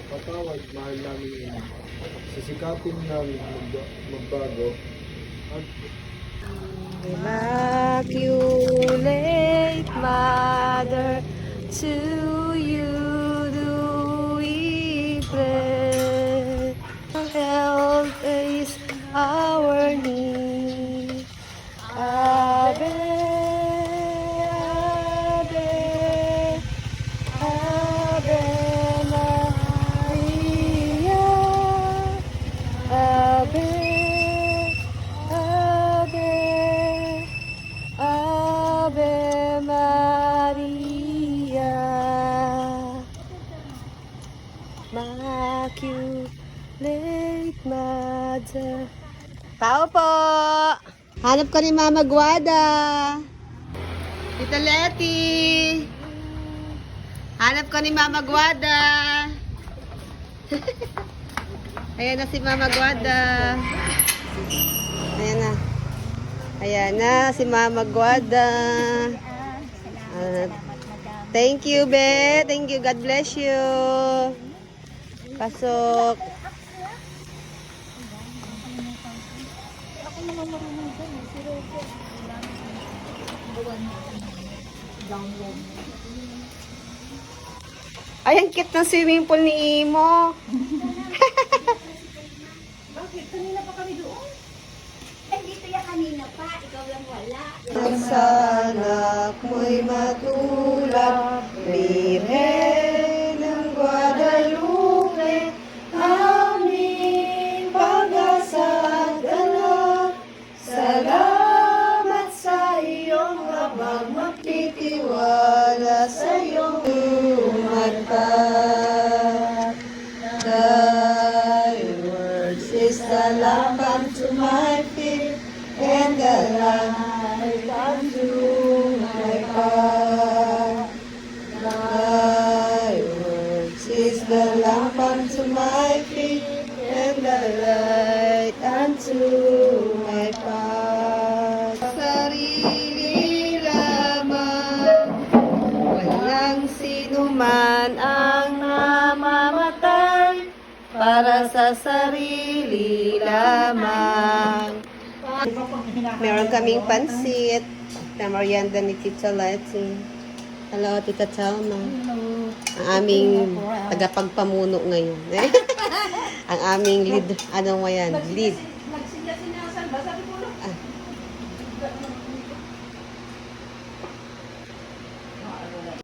patawad, mahal namin yun. Sisikapin namin magbago. At Immaculate Mother, to you do we pray. Help is our need. Ave, Ave, Ave Maria. Ave, Ave, Ave Maria. Immaculate Mother. Tao po! Hanap ka ni Mama Guada. Tita Leti. Hanap ka ni Mama Guada. Ayan na si Mama Guada. Ayan na. Ayan na si Mama Guada. Thank you, Be. Thank you. God bless you. Pasok. Ay, ang cute ng swimming pool ni Imo. Bakit? Kanina pa kami doon? Ay, dito ya kanina pa. Ikaw lang wala. Sa anak mo'y matulad, Birhen ng Guadalupe, aming pag-asa at anak. Salamat sa iyong habang magtitiwala sa iyong mata. Thy words is the lamp unto my feet and the light unto my path. Thy words is the lamp unto my feet and the light unto my path. Sarili lamang, walang sino man ang namamatay, para sa sarili lamang. Meron kaming pansit na merienda ni Tita Leti. Hello, Tita Chalma. Ang aming tagapagpamuno ngayon. Ang aming lead. Ano mo yan? Lead.